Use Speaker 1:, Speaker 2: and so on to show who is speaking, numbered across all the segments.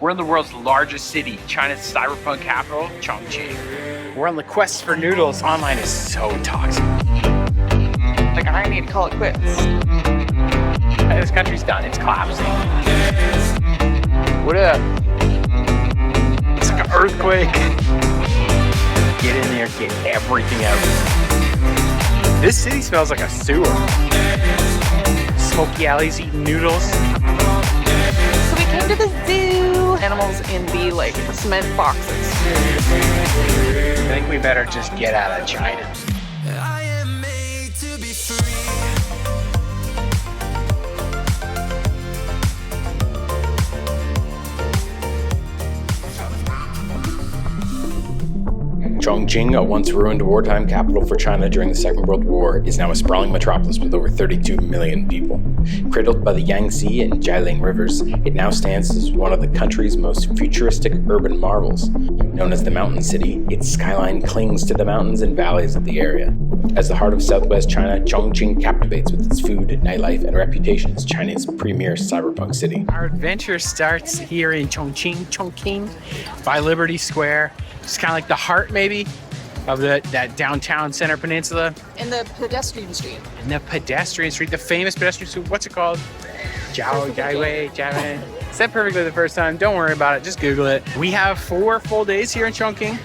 Speaker 1: We're in the world's largest city, China's cyberpunk capital, Chongqing. We're on the quest for noodles. Online is so toxic.
Speaker 2: Like, I need to call it quits.
Speaker 1: This country's done, it's collapsing. What up? It's like an earthquake. Get in there, get everything out. This city smells like a sewer. Smoky alleys eating noodles.
Speaker 2: So we came to the zoo. Animals in the like cement boxes.
Speaker 1: I think we better just get out of China.
Speaker 3: I am made to be free.
Speaker 1: Chongqing, a once ruined wartime capital for China during the Second World War, is now a sprawling metropolis with over 32 million people. Cradled by the Yangtze and Jialing rivers, it now stands as one of the country's most futuristic urban marvels. Known as the Mountain City, its skyline clings to the mountains and valleys of the area. As the heart of southwest China, Chongqing captivates with its food, nightlife, and reputation as China's premier cyberpunk city. Our adventure starts here in Chongqing, by Liberty Square. It's kind of like the heart, maybe, of that downtown center peninsula.
Speaker 2: In the pedestrian street.
Speaker 1: And the pedestrian street, the famous pedestrian street, what's it called? Jialing. Said perfectly the first time, don't worry about it, just Google it. We have 4 full days here in Chongqing.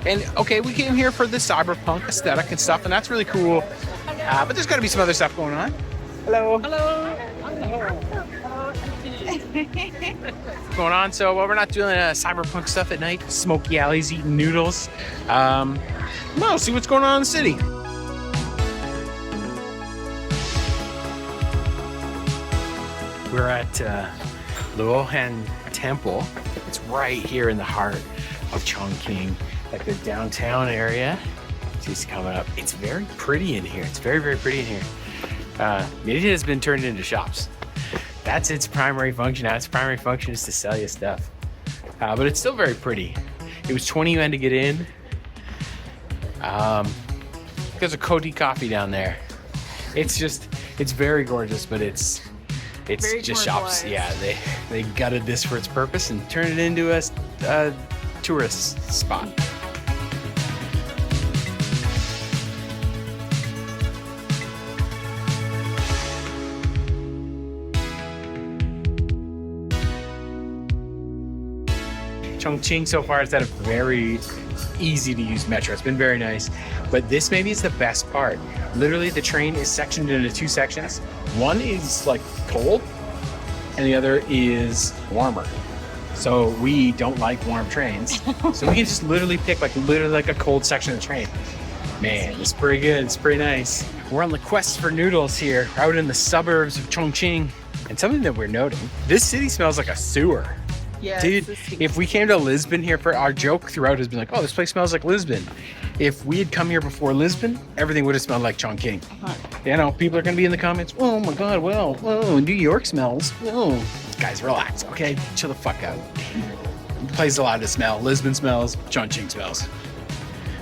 Speaker 1: And okay, we came here for the cyberpunk aesthetic and stuff, and that's really cool. But there's gotta be some other stuff going on. Hello.
Speaker 2: Hello.
Speaker 1: What's going on? So, well, we're not doing cyberpunk stuff at night. Smoky alleys, eating noodles. Well, see what's going on in the city. We're at Luohan Temple. It's right here in the heart of Chongqing, like the downtown area. She's coming up. It's very pretty in here. It's very, very pretty in here. It has been turned into shops. That's its primary function now. Its primary function is to sell you stuff. But it's still very pretty. It was 20 yuan to get in. There's a Coty coffee down there. It's very gorgeous, but it's
Speaker 2: Very
Speaker 1: just shops.
Speaker 2: commercialized.
Speaker 1: Yeah, they gutted this for its purpose and turned it into a tourist spot. Chongqing so far has had a very easy to use metro. It's been very nice, but this maybe is the best part. Literally, the train is sectioned into 2 sections. One is like cold, and the other is warmer. So we don't like warm trains, so we can just literally pick like a cold section of the train. Man, it's pretty good. It's pretty nice. We're on the quest for noodles here, out in the suburbs of Chongqing. And something that we're noting, this city smells like a sewer.
Speaker 2: Yeah,
Speaker 1: Dude, if we came to Lisbon here, for our joke throughout has been like, oh, this place smells like Lisbon. If we had come here before Lisbon, everything would have smelled like Chongqing. You know, people are going to be in the comments, oh my God, well, oh, New York smells. Oh. Guys, relax, okay? Chill the fuck out. The place is allowed to smell. Lisbon smells, Chongqing smells.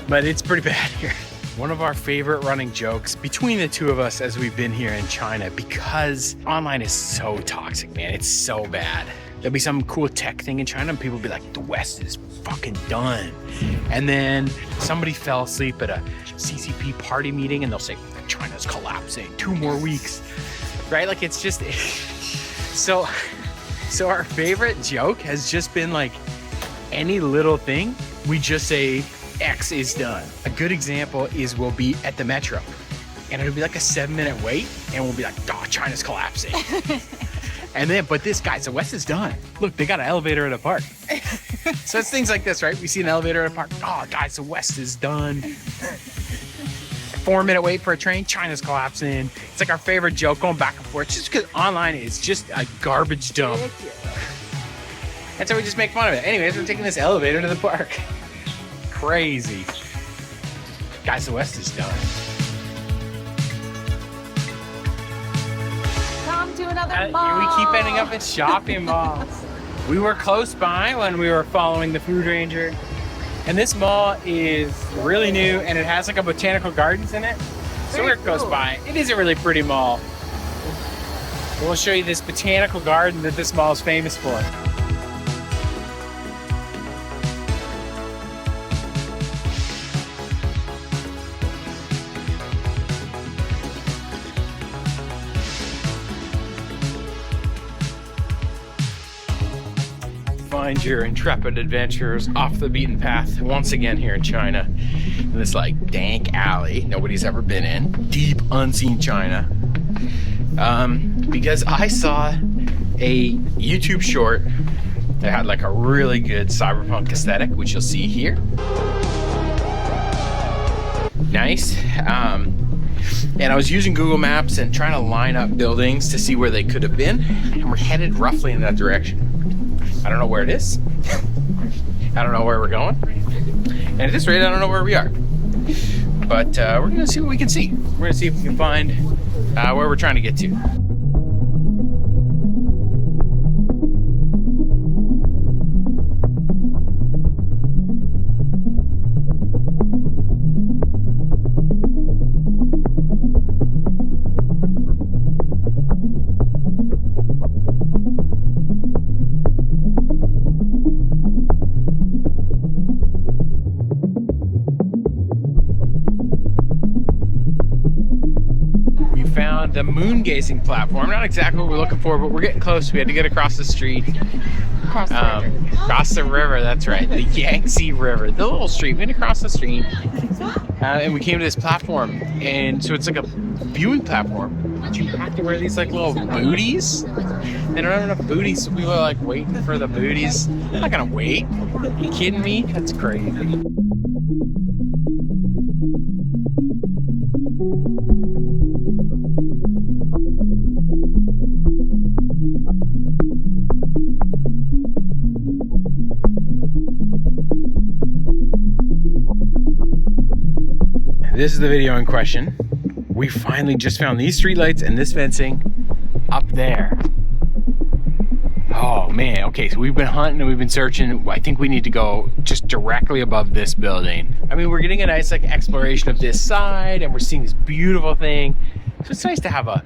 Speaker 1: But it's pretty bad here. One of our favorite running jokes between the two of us as we've been here in China, because online is so toxic, man. It's so bad. There'll be some cool tech thing in China and people will be like, the West is fucking done. And then somebody fell asleep at a CCP party meeting and they'll say, China's collapsing, 2 more weeks, right? Like it's just, so our favorite joke has just been like any little thing, we just say X is done. A good example is we'll be at the metro and it'll be like a 7-minute wait and we'll be like, oh, China's collapsing. And then, but this guy, the West is done. Look, they got an elevator at a park. So it's things like this, right? We see an elevator at a park. Oh, guys, the West is done. 4-minute wait for a train, China's collapsing. It's like our favorite joke going back and forth, just because online is just a garbage dump. And so we just make fun of it. Anyways, we're taking this elevator to the park. Crazy. Guys, the West is done.
Speaker 2: Come to another mall.
Speaker 1: We keep ending up at shopping malls. We were close by when we were following the food ranger. And this mall is really new and it has like a botanical gardens in it. So we're close by. It is a really pretty mall. We'll show you this botanical garden that this mall is famous for. find your intrepid adventurers off the beaten path once again here in China, in this like dank alley nobody's ever been in, deep unseen China. Because I saw a YouTube short that had like a really good cyberpunk aesthetic, which you'll see here. Nice. And I was using Google Maps and trying to line up buildings to see where they could have been, and we're headed roughly in that direction. I don't know where it is. I don't know where we're going. And at this rate, I don't know where we are. But we're gonna see what we can see. We're gonna see if we can find where we're trying to get to. The moon gazing platform. Not exactly what we're looking for, but we're getting close. We had to get across the street.
Speaker 2: Across the river.
Speaker 1: Across the river, that's right. The Yangtze River. The little street. We went across the street. And we came to this platform. And so it's like a viewing platform. But you have to wear these like little booties. They don't have enough booties, so people are like waiting for the booties. I'm not gonna wait. Are you kidding me? That's crazy. This is the video in question. We finally just found these streetlights and this fencing up there. Oh man, okay, so we've been hunting and we've been searching. I think we need to go just directly above this building. I mean, we're getting a nice like exploration of this side and we're seeing this beautiful thing. So it's nice to have a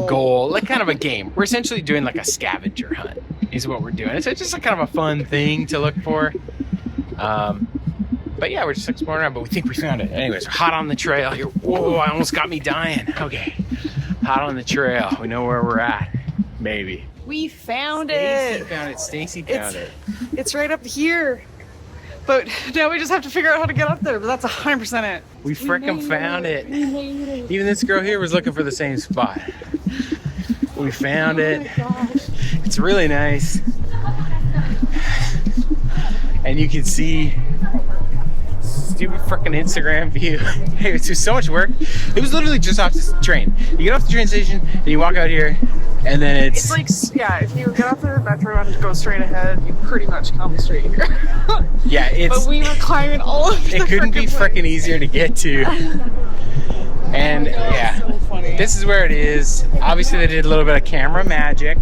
Speaker 1: goal, like kind of a game. We're essentially doing like a scavenger hunt is what we're doing. It's just a kind of a fun thing to look for. But yeah, we're just exploring around, but we think we found it. Anyways, we're hot on the trail here. Whoa, I almost got me dying. Okay, hot on the trail. We know where we're at, maybe.
Speaker 2: We found
Speaker 1: Stacy
Speaker 2: it.
Speaker 1: found it. Stacy found it.
Speaker 2: It's right up here. But now we just have to figure out how to get up there, but that's 100% it.
Speaker 1: We frickin' found it.
Speaker 2: We made it.
Speaker 1: Even this girl here was looking for the same spot. We found it. It's really nice. And you can see stupid freaking Instagram view. Hey, it's just so much work. It was literally just off the train. You get off the train station and you walk out here, and then
Speaker 2: It's like, yeah, if you get off the metro and go straight ahead, you pretty much come straight here.
Speaker 1: yeah, it's.
Speaker 2: But we were climbing all of the
Speaker 1: It couldn't be freaking easier to get to. And yeah,
Speaker 2: so funny.
Speaker 1: this is where it is. Obviously, they did a little bit of camera magic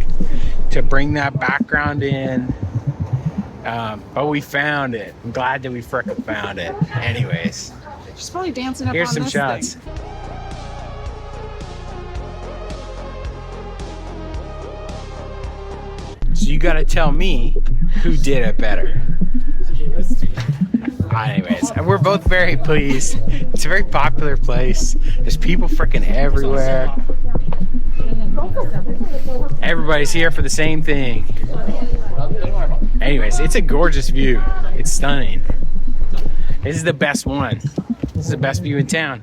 Speaker 1: to bring that background in. But we found it. I'm glad that we frickin' found it. Anyways,
Speaker 2: She's probably dancing up
Speaker 1: here's
Speaker 2: on
Speaker 1: some
Speaker 2: this
Speaker 1: shots.
Speaker 2: thing.
Speaker 1: So you gotta tell me who did it better. Anyways, and we're both very pleased. It's a very popular place. There's people freaking everywhere. Everybody's here for the same thing. Anyways, it's a gorgeous view. It's stunning. This is the best one. This is the best view in town.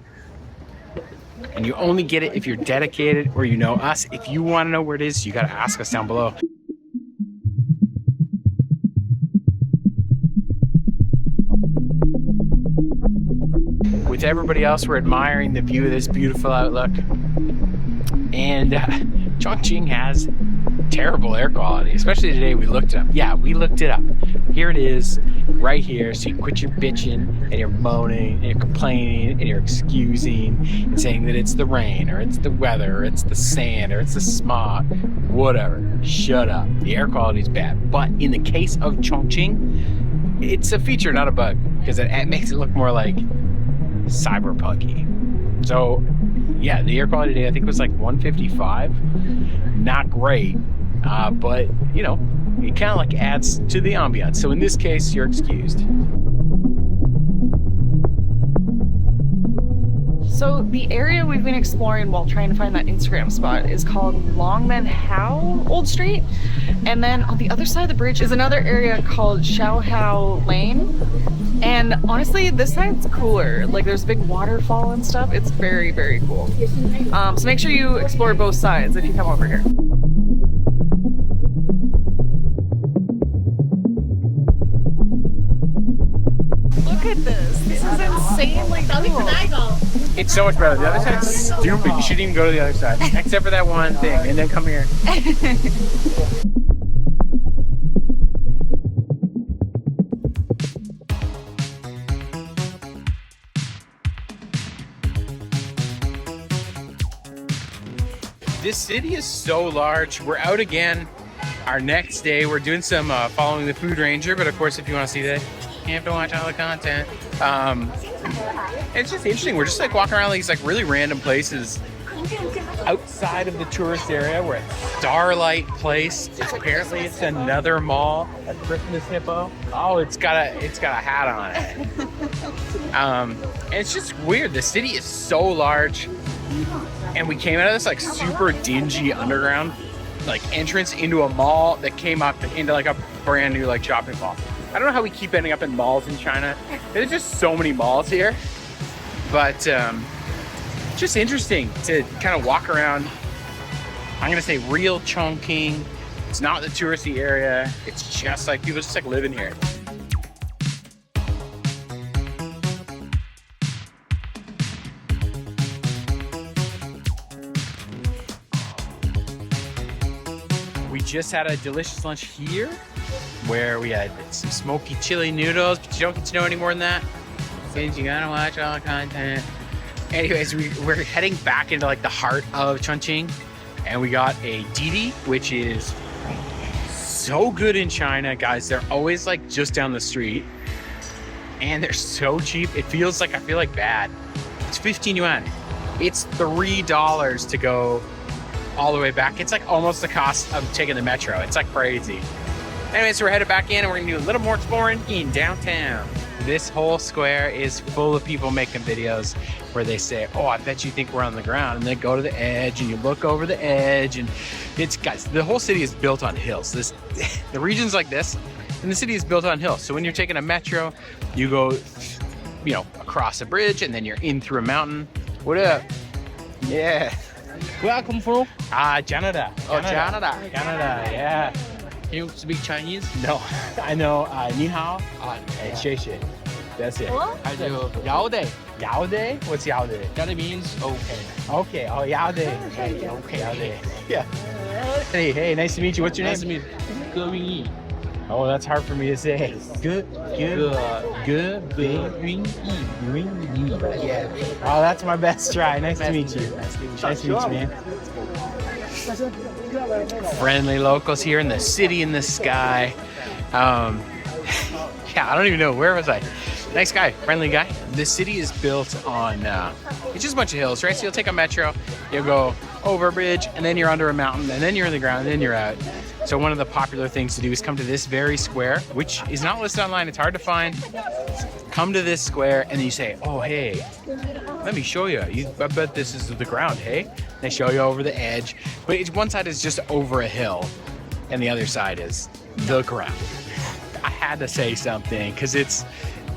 Speaker 1: And you only get it if you're dedicated or you know us. If you want to know where it is, you got to ask us down below. With everybody else, we're admiring the view of this beautiful outlook. And Chongqing has terrible air quality, especially today. We looked it up. Yeah, we looked it up. Here it is, right here. So you quit your bitching and you're moaning and you're complaining and you're excusing and saying that it's the rain or it's the weather or it's the sand or it's the smog, whatever. Shut up. The air quality is bad. But in the case of Chongqing, it's a feature, not a bug, because it makes it look more like cyberpunky. So yeah, the air quality today I think was like 155. Not great, but you know, it kind of like adds to the ambiance. So in this case, you're excused.
Speaker 2: So the area we've been exploring while trying to find that Instagram spot is called Longmen How Old Street. And then on the other side of the bridge is another area called Xiaohao Lane. And honestly, this side's cooler. Like there's a big waterfall and stuff. It's very, very cool. So make sure you explore both sides if you come over here. Look at this. This is insanely cool.
Speaker 1: It's so much better. The other side's stupid. You shouldn't even go to the other side, except for that one thing, and then come here. This city is so large. We're out again. Our next day, we're doing some following the food ranger, but of course, if you want to see that, you have to watch all the content. It's just interesting. We're just like walking around these like really random places outside of the tourist area. We're at Starlight Place. Apparently, it's another mall. A Christmas hippo. Oh, it's got a hat on it. And it's just weird. The city is so large, and we came out of this like super dingy underground like entrance into a mall that came up into like a brand new like shopping mall. I don't know how we keep ending up in malls in China. There's just so many malls here. But just interesting to kind of walk around. I'm gonna say real Chongqing. It's not the touristy area. It's just like people just like living here. We just had a delicious lunch here where we had some smoky chili noodles, but you don't get to know any more than that since you gotta watch all the content. Anyways, we're heading back into like the heart of Chongqing, and we got a Didi, which is so good in China, guys. They're always like just down the street, and they're so cheap. It feels like, I feel like bad. It's 15 yuan. It's $3 to go all the way back. It's like almost the cost of taking the metro. It's like crazy. Anyways, so we're headed back in and we're gonna do a little more exploring in downtown. This whole square is full of people making videos where they say, oh, I bet you think we're on the ground, and then go to the edge and you look over the edge, and it's, guys, the whole city is built on hills. The region's like this, and the city is built on hills. So when you're taking a metro, you go, you know, across a bridge and then you're in through a mountain. What up? Yeah.
Speaker 4: Where I come from?
Speaker 1: Canada.
Speaker 2: Oh, Canada.
Speaker 1: Canada, yeah.
Speaker 4: Can you speak Chinese?
Speaker 1: No, I know ni hao and xie xie. That's it.
Speaker 4: I do. Yao Day.
Speaker 1: Yao Day? What's Yao Day?
Speaker 4: That means okay.
Speaker 1: Okay, oh, Yao Day. Hey, okay, Yao Day. Yeah. Hey, nice to meet you. What's your name?
Speaker 4: Nice to meet you. Ge Yun Yi.
Speaker 1: Oh, that's hard for me to say. Good. Yeah. Oh, that's my best try. Nice to meet you. Nice to meet you, man. Friendly locals here in the city in the sky. Yeah, I don't even know. Where was I? Nice guy, friendly guy. The city is built on, it's just a bunch of hills, right? So you'll take a metro, you'll go over a bridge, and then you're under a mountain, and then you're in the ground, and then you're out. So one of the popular things to do is come to this very square, which is not listed online. It's hard to find. Come to this square, and then you say, oh, hey, let me show you. I bet this is the ground, hey? They show you over the edge. But one side is just over a hill, and the other side is the ground. I had to say something, because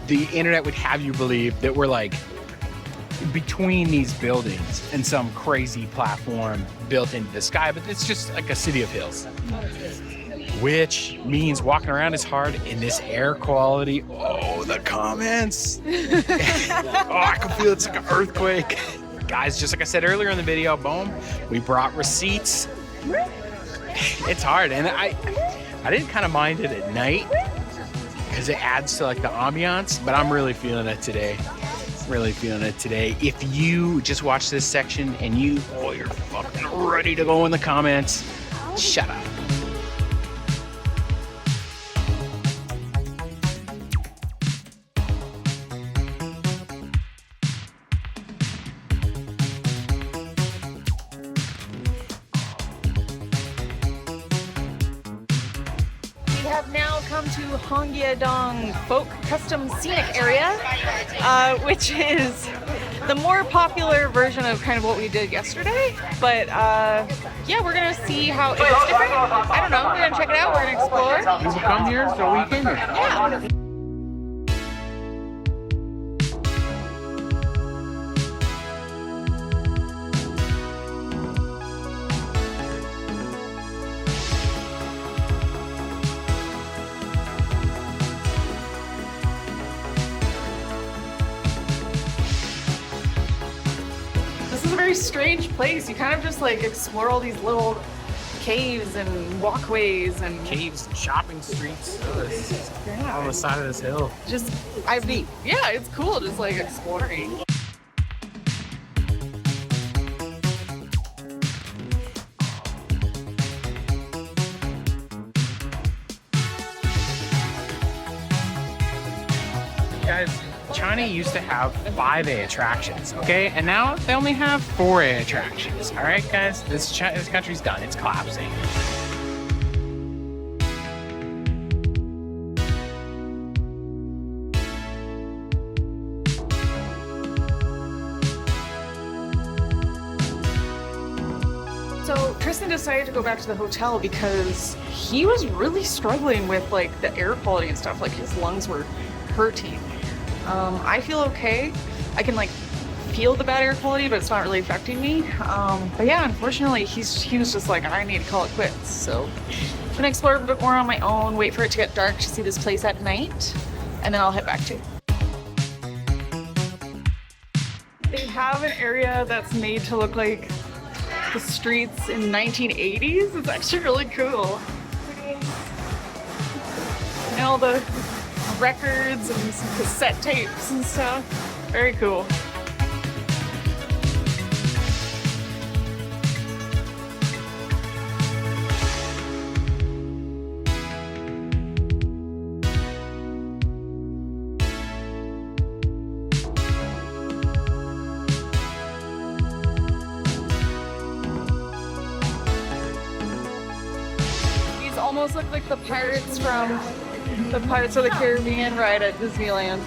Speaker 1: the internet would have you believe that we're like between these buildings and some crazy platform built into the sky, but it's just like a city of hills, which means walking around is hard in this air quality. Oh, the comments. Oh, I can feel it's like an earthquake. Guys, just like I said earlier in the video, boom, we brought receipts. It's hard, and I didn't kind of mind it at night because it adds to like the ambiance, but I'm really feeling it today. Really feeling it today. If you just watch this section and you're fucking ready to go in the comments, shut up.
Speaker 2: come to Hongya Folk Custom Scenic Area, which is the more popular version of kind of what we did yesterday. But yeah, we're gonna see how if it's different. I don't know. We're gonna check it out. We're gonna explore.
Speaker 1: People come here, so we came here.
Speaker 2: Yeah. This is a very strange place. You kind of just like explore all these little caves and walkways and
Speaker 1: Caves and shopping streets.
Speaker 2: yeah.
Speaker 1: On the side of this hill.
Speaker 2: Just yeah, it's cool just like exploring.
Speaker 1: Guys, China used to have 5A attractions, okay? And now they only have 4A attractions. All right, guys? This country's done. It's collapsing.
Speaker 2: So Tristan decided to go back to the hotel because he was really struggling with like the air quality and stuff. Like his lungs were hurting. I feel okay. I can like feel the bad air quality, but it's not really affecting me. But yeah, unfortunately, he was just like, I need to call it quits. So I'm gonna explore a bit more on my own, wait for it to get dark to see this place at night, and then I'll head back to. They have an area that's made to look like the streets in 1980s. It's actually really cool. And all the records and some cassette tapes and stuff. Very cool. These almost look like the pirates from the Pirates of the Caribbean ride at Disneyland.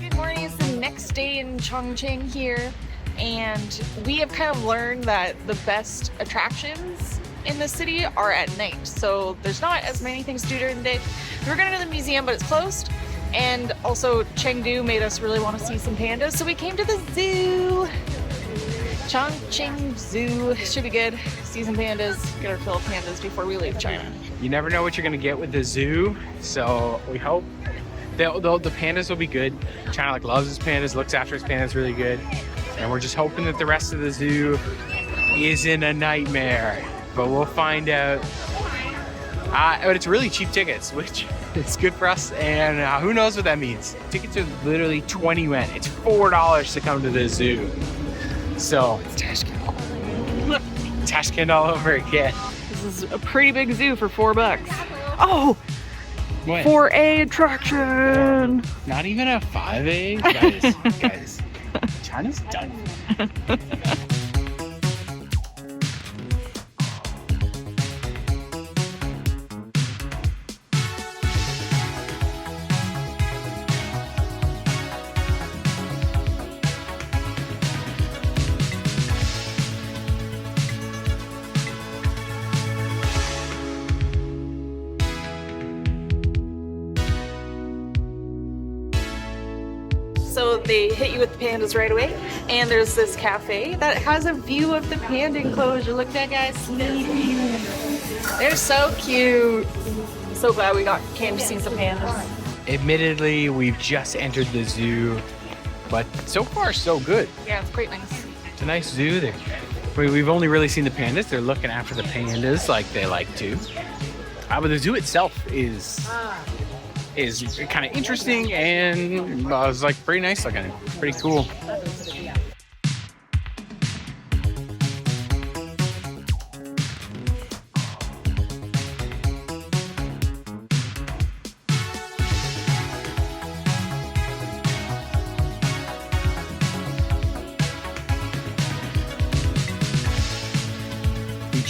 Speaker 2: Good morning, it's the next day in Chongqing here, and we have kind of learned that the best attractions in the city are at night, so there's not as many things to do during the day. We were gonna go to the museum, but it's closed, and also Chengdu made us really want to see some pandas, so we came to the zoo. Chongqing Zoo should be good. See some pandas, get our fill of pandas before we leave China.
Speaker 1: You never know what you're gonna get with the zoo, so we hope the pandas will be good. China like loves its pandas, looks after its pandas really good, and we're just hoping that the rest of the zoo isn't a nightmare. But we'll find out. But it's really cheap tickets, which is good for us. And who knows what that means? Tickets are literally 20 yuan. It's $4 to come to the zoo. So it's Tashkent all over again.
Speaker 2: This is a pretty big zoo for $4. Oh,
Speaker 1: What?
Speaker 2: 4A attraction.
Speaker 1: Not even a 5A? Guys, China's done.
Speaker 2: So they hit you with the pandas right away, and there's this cafe that has a view of the panda enclosure. Look at that, guys. They're so cute. I'm so glad we came to see some pandas.
Speaker 1: Admittedly, we've just entered the zoo, but so far so good.
Speaker 2: Yeah, it's quite nice.
Speaker 1: It's a nice zoo there. We've only really seen the pandas. They're looking after the pandas like they like to. But the zoo itself is kind of interesting and it's like pretty nice looking. Pretty cool.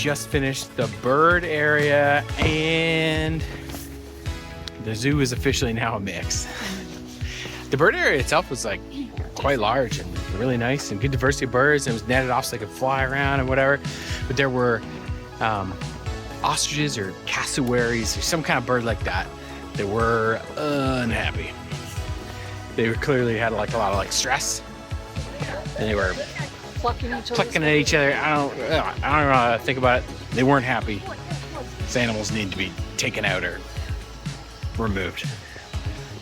Speaker 1: just finished the bird area, and the zoo is officially now a mix. The bird area itself was like quite large and really nice and good diversity of birds, and it was netted off so they could fly around and whatever. But there were ostriches or cassowaries or some kind of bird like that that were unhappy. They were clearly had like a lot of like stress, and they were
Speaker 2: Plucking
Speaker 1: at each other. I don't know how to think about it. They weren't happy. These animals need to be taken out or removed.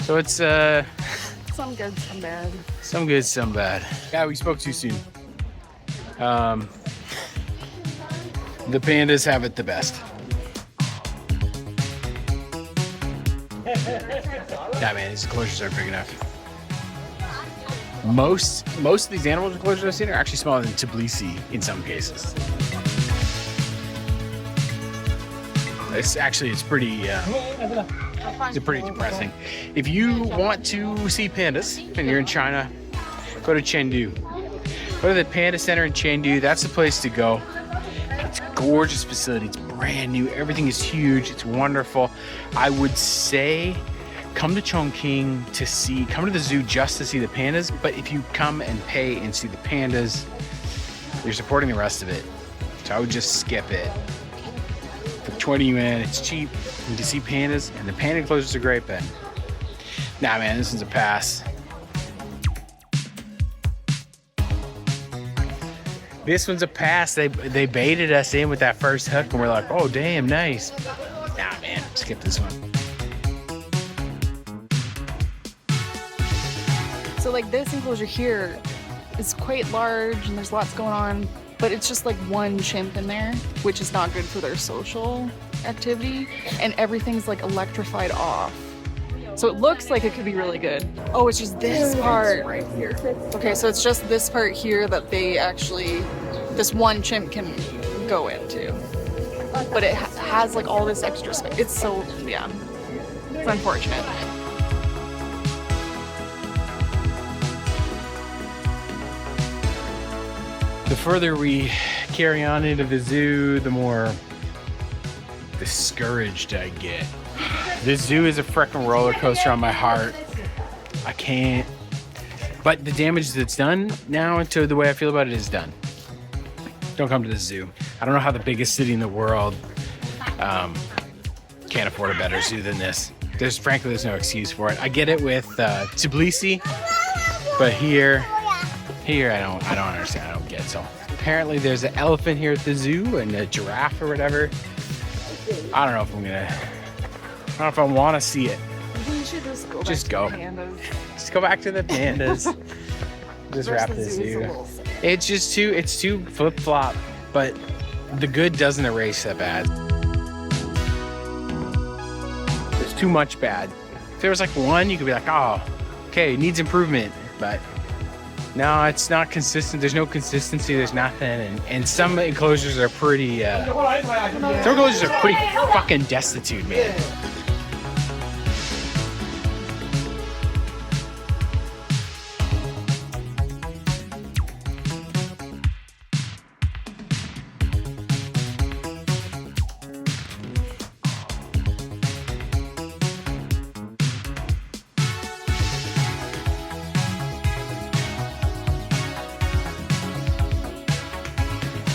Speaker 1: So it's
Speaker 2: Some good, some bad.
Speaker 1: some good, some bad. Yeah, we spoke too soon. The pandas have it the best. Yeah, man, these enclosures are big enough. Most of these animal enclosures I've seen are actually smaller than Tbilisi in some cases. It's pretty depressing. If you want to see pandas and you're in China, go to Chengdu. Go to the Panda Center in Chengdu. That's the place to go. It's a gorgeous facility. It's brand new. Everything is huge. It's wonderful. I would say come to Chongqing come to the zoo just to see the pandas, but if you come and pay and see the pandas, you're supporting the rest of it. So I would just skip it. For 20 yuan, it's cheap. You can see pandas, and the panda enclosures are great, but nah, man, this one's a pass. This one's a pass. They baited us in with that first hook, and we're like, oh, damn, nice. Nah, man, skip this one.
Speaker 2: So like this enclosure here is quite large and there's lots going on, but it's just like one chimp in there, which is not good for their social activity, and everything's like electrified off. So it looks like it could be really good. Oh, it's just this part right here. Okay, so it's just this part here that they actually, this one chimp can go into. But it has like all this extra space. It's so, yeah, it's unfortunate.
Speaker 1: The further we carry on into the zoo, the more discouraged I get. This zoo is a freaking roller coaster on my heart. I can't. But the damage that's done now to the way I feel about it is done. Don't come to the zoo. I don't know how the biggest city in the world can't afford a better zoo than this. Frankly, there's no excuse for it. I get it with Tbilisi, but here I don't understand. I don't get it. So apparently there's an elephant here at the zoo and a giraffe or whatever. I don't know if I'm gonna. I don't know if I want to see it.
Speaker 2: We should just
Speaker 1: Just go.
Speaker 2: go back to the pandas.
Speaker 1: Just go back to the pandas. Just wrap
Speaker 2: The
Speaker 1: this
Speaker 2: zoo's a
Speaker 1: zoo.
Speaker 2: little sad.
Speaker 1: It's too flip flop. But the good doesn't erase the bad. There's too much bad. If there was like one, you could be like, oh, okay, it needs improvement. But no, it's not consistent. There's no consistency. There's nothing. And some enclosures are pretty. Some enclosures are pretty fucking destitute, man.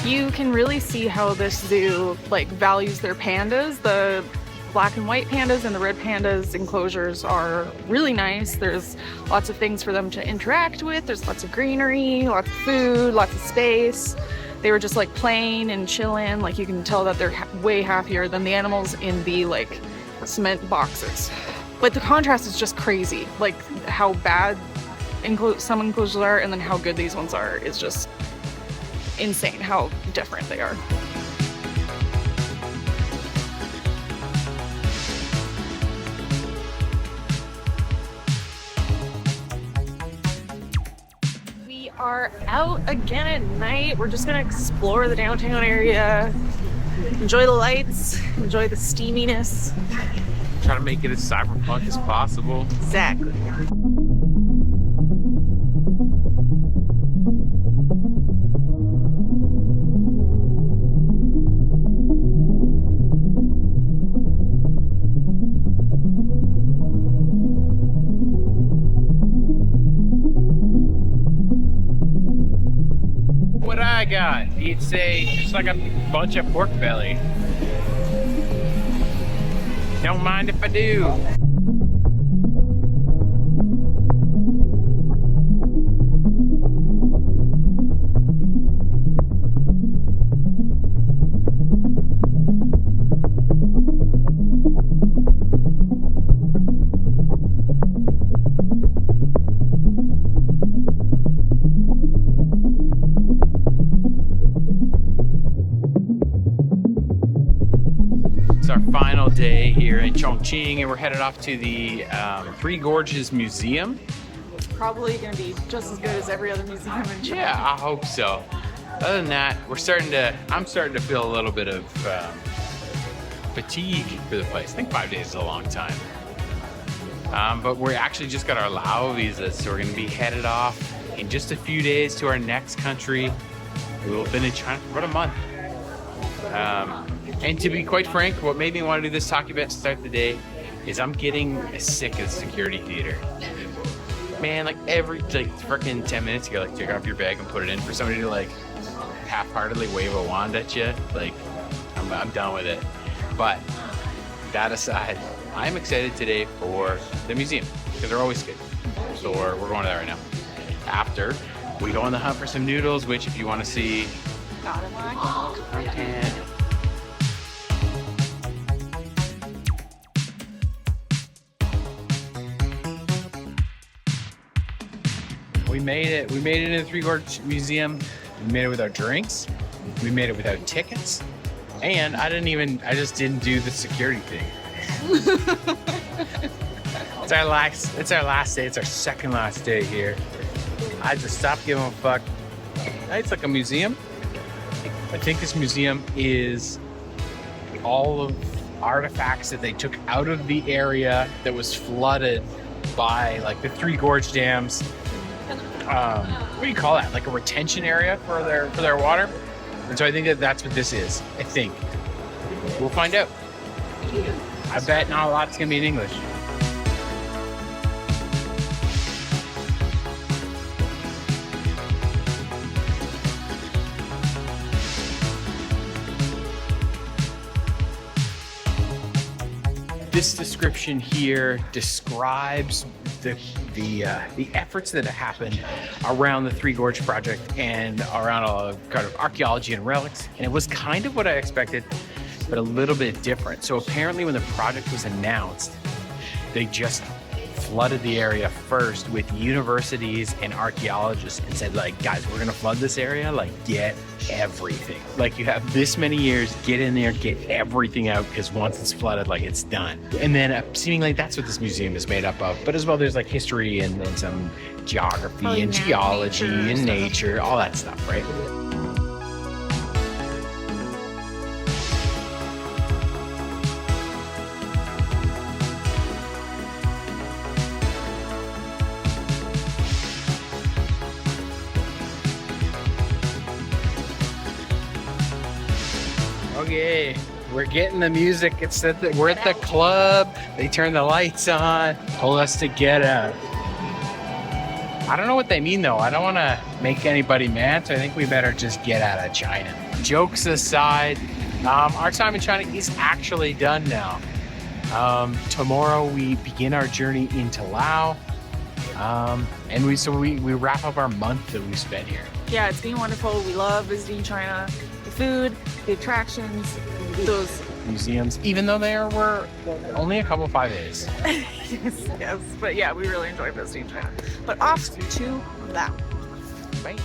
Speaker 2: You can really see how this zoo like values their pandas. The black and white pandas and the red pandas enclosures are really nice. There's lots of things for them to interact with. There's lots of greenery, lots of food, lots of space. They were just like playing and chilling. Like you can tell that they're way happier than the animals in the like cement boxes. But the contrast is just crazy. Like how bad some enclosures are and then how good these ones are is just insane how different they are. We are out again at night. We're just gonna explore the downtown area, enjoy the lights, enjoy the steaminess.
Speaker 4: Try to make it as cyberpunk as possible.
Speaker 2: Exactly.
Speaker 4: got? It's just like a bunch of pork belly. Don't mind if I do. It's our final day here in Chongqing, and we're headed off to the Three Gorges Museum.
Speaker 2: Probably gonna be just as good as every other museum in China.
Speaker 4: Yeah, I hope so. Other than that, I'm starting to feel a little bit of fatigue for the place. I think 5 days is a long time. But we actually just got our Lao visas, so we're gonna be headed off in just a few days to our next country. We will have been in China for about a month. And to be quite frank, what made me want to do this talk event to start the day is I'm getting sick of the security theater. Man, like every freaking 10 minutes you gotta take off your bag and put it in for somebody to half-heartedly wave a wand at you. I'm done with it. But that aside, I'm excited today for the museum because they're always good. So we're going to that right now. After we go on the hunt for some noodles, which if you want to see content. We made it. We made it in the Three Gorges Museum. We made it with our drinks. We made it without tickets. And I just didn't do the security thing. It's our last day. It's our second last day here. I just stopped giving a fuck. It's like a museum. I think this museum is all of artifacts that they took out of the area that was flooded by the Three Gorge dams. What do you call that? Like a retention area for their water. And so I think that's what this is. I think we'll find out. I bet not a lot's gonna be in English. This description here describes the efforts that have happened around the Three Gorge project and around a kind of archaeology and relics. And it was kind of what I expected, but a little bit different. So apparently when the project was announced, they just flooded the area first with universities and archaeologists and said, guys, we're gonna flood this area, get everything. You have this many years, get in there, get everything out, because once it's flooded, it's done. And then seemingly that's what this museum is made up of. But as well, there's history and some geography and geology and nature, all that stuff, right? Okay, we're getting the music. It's we're at the club. They turn the lights on, told us to get out. I don't know what they mean though. I don't want to make anybody mad, so I think we better just get out of China. Jokes aside, our time in China is actually done now. Tomorrow we begin our journey into Laos, and we wrap up our month that we spent here.
Speaker 2: Yeah, it's been wonderful. We love visiting China. The food, the attractions, those
Speaker 1: museums, even though there were only a couple 5 days.
Speaker 2: yes, but yeah, we really enjoyed visiting China. But off to Laos.
Speaker 1: Bye.